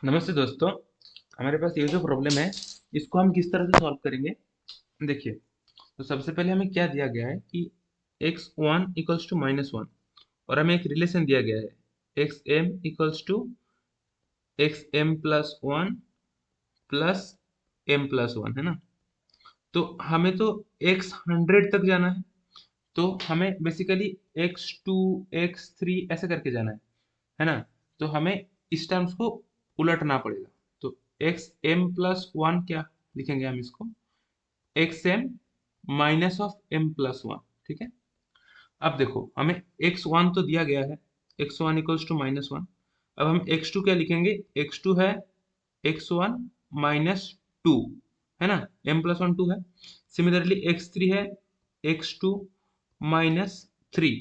नमस्ते दोस्तों। हमारे पास ये जो प्रॉब्लम है, इसको हम किस तरह से सॉल्व करेंगे। देखिए, तो सबसे पहले हमें क्या दिया गया है कि x1 इक्वल्स टू -1 और हमें एक रिलेशन दिया गया है xm equals to xm plus 1 plus m plus 1, है ना। तो हमें तो x 100 तक जाना है, तो हमें बेसिकली x2 x3 ऐसे करके जाना है ना। तो हमें इस टर्म्स को उलटना पड़ेगा। तो एक्स एम प्लस वन क्या लिखेंगे हम इसको, x M minus of M plus one. ठीक है। अब देखो, हमें एक्स वन तो दिया गया है, एक्स वन इक्वल्स टू -1। अब हम एक्स टू क्या लिखेंगे, एक्स टू है एक्स वन माइनस टू, है ना। एम प्लस वन टू है। सिमिलरली एक्स थ्री है एक्स टू माइनस थ्री।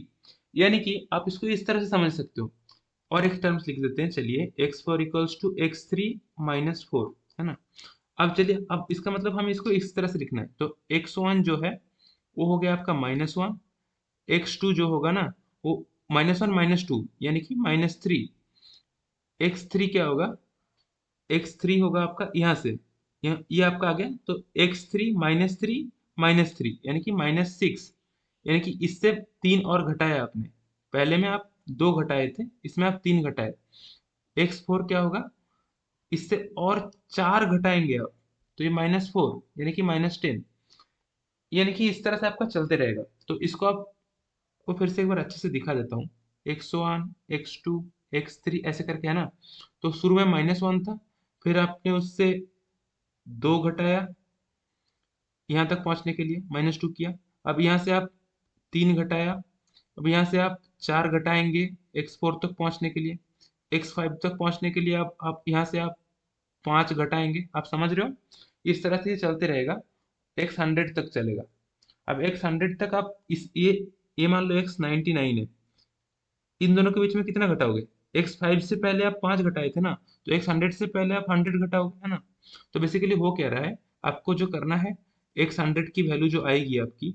यानी कि आप इसको इस तरह से समझ सकते हो। और एक टर्म्स लिख देते हैं, चलिए x four equals to x three minus four, है ना। अब चलिए, अब इसका मतलब हमें इसको इस तरह से लिखना है। तो एक्स वन जो है वो हो गया आपका -1, एक्स टू जो होगा ना वो -1 -2 यानी कि -3, एक्स थ्री क्या होगा, एक्स थ्री होगा आपका यहाँ से, ये आपका आ गया। तो x3 -3 -3 यानी कि -6, यानी कि इससे तीन और घटाया आपने। पहले में आप दो घटाए थे, इसमें आप तीन घटाए। एक्स फोर क्या होगा, इससे और चार घटाएंगे आप, तो ये -4 यानी कि -10। यानी कि इस तरह से आपका चलते रहेगा। तो इसको आपको फिर से एक बार अच्छे से दिखा देता हूँ। x1 x2 x3 ऐसे करके, है ना। तो शुरू में -1 था, फिर आपने उससे दो घटाया यहाँ तक पहुंचने के लिए, -2 किया। अब यहाँ से आप तीन घटाया, अब यहाँ से आप चार घटाएंगे x4 तक पहुंचने के लिए, x5 तक पहुंचने के लिए आप यहाँ से आप पांच घटाएंगे। आप समझ रहे हो, इस तरह से ये चलते रहेगा, एक्स 100 तक चलेगा। अब एक्स 100 तक आप इस ये मान लो एक्स 99 है, इन दोनों के बीच में कितना घटाओगे, एक्स 5 से पहले आप पांच घटाए थे ना, तो एक्स 100 से पहले आप 100 घटाओगे, है ना। तो बेसिकली वो कह रहा है, आपको जो करना है, एक्स 100 की वैल्यू जो आएगी आपकी,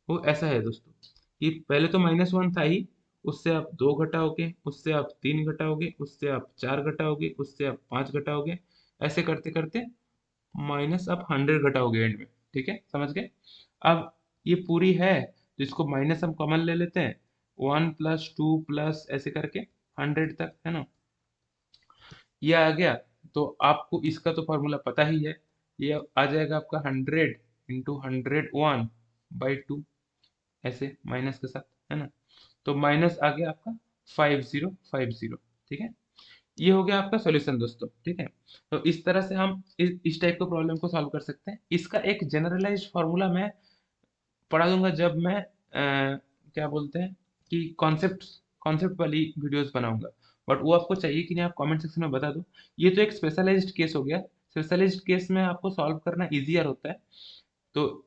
वो ऐसा है दोस्तों, कि पहले तो -1 था ही, उससे आप दो घटाओगे, उससे आप तीन घटाओगे, उससे आप चार घटाओगे, उससे आप पांच घटाओगे, ऐसे करते करते माइनस आप 100 घटाओगे एंड में। ठीक है, समझ गए। अब ये पूरी है, तो इसको माइनस हम कॉमन ले लेते हैं, 1 प्लस 2 प्लस ऐसे करके 100 तक, है ना। ये आ गया। तो आपको इसका तो फॉर्मूला पता ही है, ये आ जाएगा आपका 100 इंटू 101/2, ऐसे माइनस के साथ, है ना। तो माइनस आ गया आपका 5050। ठीक है, ये हो गया आपका सॉल्यूशन दोस्तों। ठीक है, तो इस तरह से हम इस टाइप के प्रॉब्लम को सॉल्व कर सकते हैं। इसका एक जनरलाइज्ड फार्मूला मैं पढ़ा दूंगा जब मैं क्या बोलते हैं कि कॉन्सेप्ट कॉन्सेप्ट वाली वीडियोस बनाऊंगा। बट वो आपको चाहिए कि नहीं, आप कमेंट सेक्शन में बता दो। ये तो एक स्पेशलाइज्ड केस हो गया, स्पेशलाइज्ड केस में आपको सॉल्व करना इजियर होता है। तो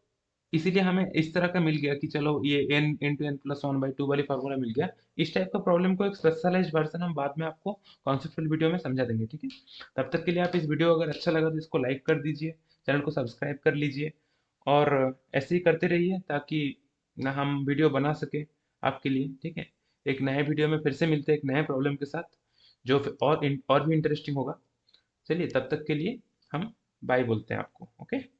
इसीलिए हमें इस तरह का मिल गया कि चलो ये n × n+1/2 वाली फार्मूला मिल गया। इस टाइप का प्रॉब्लम को एक स्पेशलाइज्ड वर्जन हम बाद में आपको कॉन्सेप्चुअल वीडियो में समझा देंगे। ठीक है, तब तक के लिए आप इस वीडियो अगर अच्छा लगा तो इसको लाइक कर दीजिए, चैनल को सब्सक्राइब कर लीजिए, और ऐसे ही करते रहिए ताकि ना हम वीडियो बना सके आपके लिए। ठीक है, एक नए वीडियो में फिर से मिलते हैं एक नए प्रॉब्लम के साथ, जो और भी इंटरेस्टिंग होगा। चलिए, तब तक के लिए हम बाय बोलते हैं आपको। ओके।